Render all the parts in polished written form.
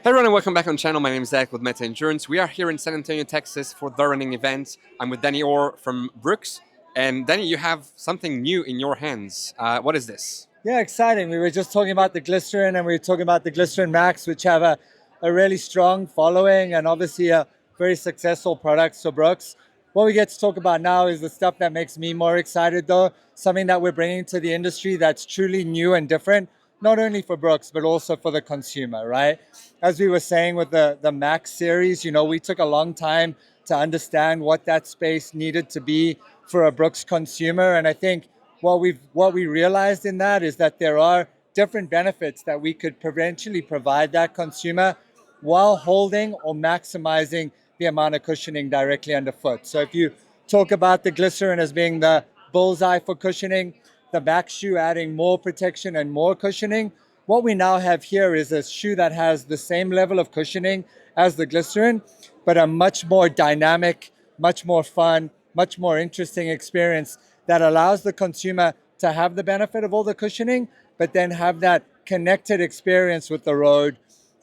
Hey everyone and welcome back on the channel. My name is Zach with Meta Endurance. We are here in San Antonio, Texas for the running event. I'm with Danny Orr from Brooks. And Danny, you have something new in your hands. What is this? Yeah, exciting. We were just talking about the Glycerin and we were talking about the Glycerin Max, which have a really strong following and obviously a very successful product. So Brooks, what we get to talk about now is the stuff that makes me more excited though, something that we're bringing to the industry that's truly new and different, not only for Brooks, but also for the consumer, right? As we were saying with the Max series, we took a long time to understand what that space needed to be for a Brooks consumer. And I think what we realized in that is that there are different benefits that we could potentially provide that consumer while holding or maximizing the amount of cushioning directly underfoot. So if you talk about the glycerin as being the bullseye for cushioning, the Max shoe adding more protection and more cushioning, what we now have here is a shoe that has the same level of cushioning as the glycerin, but a much more dynamic, much more fun, much more interesting experience that allows the consumer to have the benefit of all the cushioning, but then have that connected experience with the road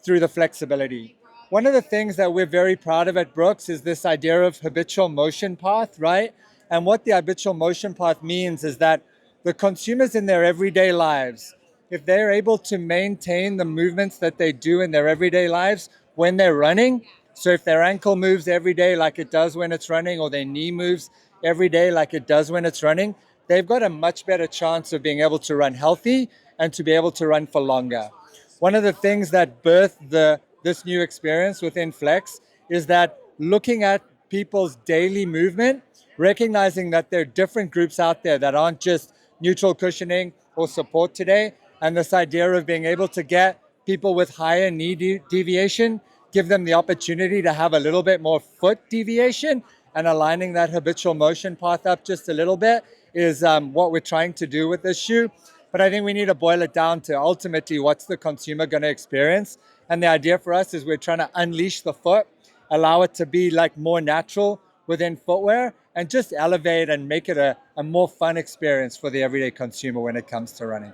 through the flexibility. One of the things that we're very proud of at Brooks is this idea of habitual motion path, right? And what the habitual motion path means is that the consumers in their everyday lives, if they're able to maintain the movements that they do in their everyday lives when they're running, so if their ankle moves every day like it does when it's running, or their knee moves every day like it does when it's running, they've got a much better chance of being able to run healthy and to be able to run for longer. One of the things that birthed this new experience within Flex is that looking at people's daily movement, recognizing that there are different groups out there that aren't just neutral cushioning or support today, and this idea of being able to get people with higher knee deviation, give them the opportunity to have a little bit more foot deviation, and aligning that habitual motion path up just a little bit is what we're trying to do with this shoe. But I think we need to boil it down to ultimately what's the consumer going to experience. And the idea for us is we're trying to unleash the foot, allow it to be like more natural within footwear, and just elevate and make it a more fun experience for the everyday consumer when it comes to running.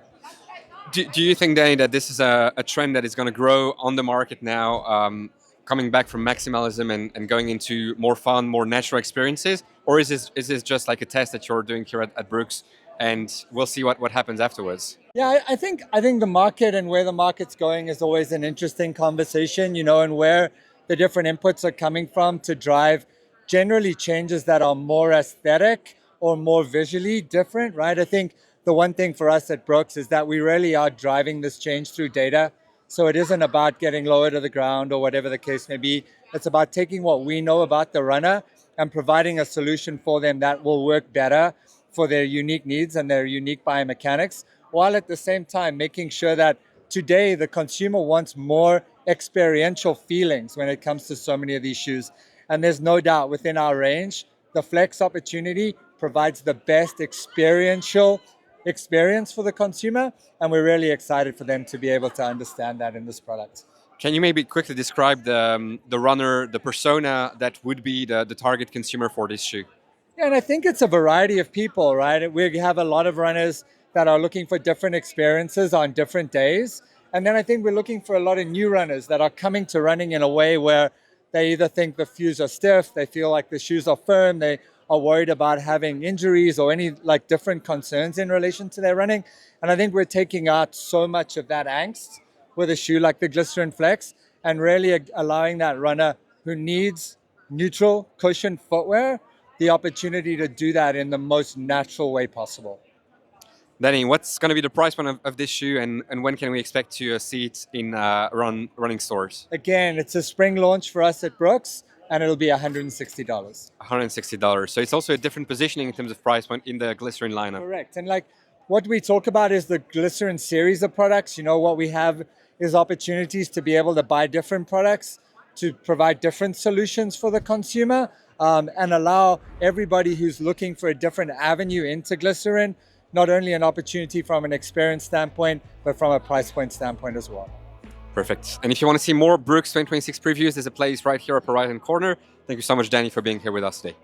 Do you think, Danny, that this is a trend that is going to grow on the market now, coming back from maximalism and going into more fun, more natural experiences? Or is this just like a test that you're doing here at Brooks and we'll see what happens afterwards? Yeah, I think the market and where the market's going is always an interesting conversation, and where the different inputs are coming from to drive generally changes that are more aesthetic or more visually different, right? I think the one thing for us at Brooks is that we really are driving this change through data. So it isn't about getting lower to the ground or whatever the case may be. It's about taking what we know about the runner and providing a solution for them that will work better for their unique needs and their unique biomechanics, while at the same time making sure that today the consumer wants more experiential feelings when it comes to so many of these shoes. And there's no doubt within our range, the Flex opportunity provides the best experiential experience for the consumer. And we're really excited for them to be able to understand that in this product. Can you maybe quickly describe the runner, the persona that would be the target consumer for this shoe? Yeah, and I think it's a variety of people, right? We have a lot of runners that are looking for different experiences on different days. And then I think we're looking for a lot of new runners that are coming to running in a way where they either think the shoes are stiff, they feel like the shoes are firm, they are worried about having injuries or any like different concerns in relation to their running. And I think we're taking out so much of that angst with a shoe like the Glycerin Flex and really allowing that runner who needs neutral cushion footwear the opportunity to do that in the most natural way possible. Danny, what's going to be the price point of this shoe and when can we expect to see it in running stores? Again, it's a spring launch for us at Brooks, and it'll be $160. $160. So it's also a different positioning in terms of price point in the Glycerin lineup. Correct. And like what we talk about is the Glycerin series of products. What we have is opportunities to be able to buy different products to provide different solutions for the consumer, and allow everybody who's looking for a different avenue into glycerin, not only an opportunity from an experience standpoint, but from a price point standpoint as well. Perfect. And if you want to see more Brooks 2026 previews, there's a place right here upper right hand corner. Thank you so much, Danny, for being here with us today.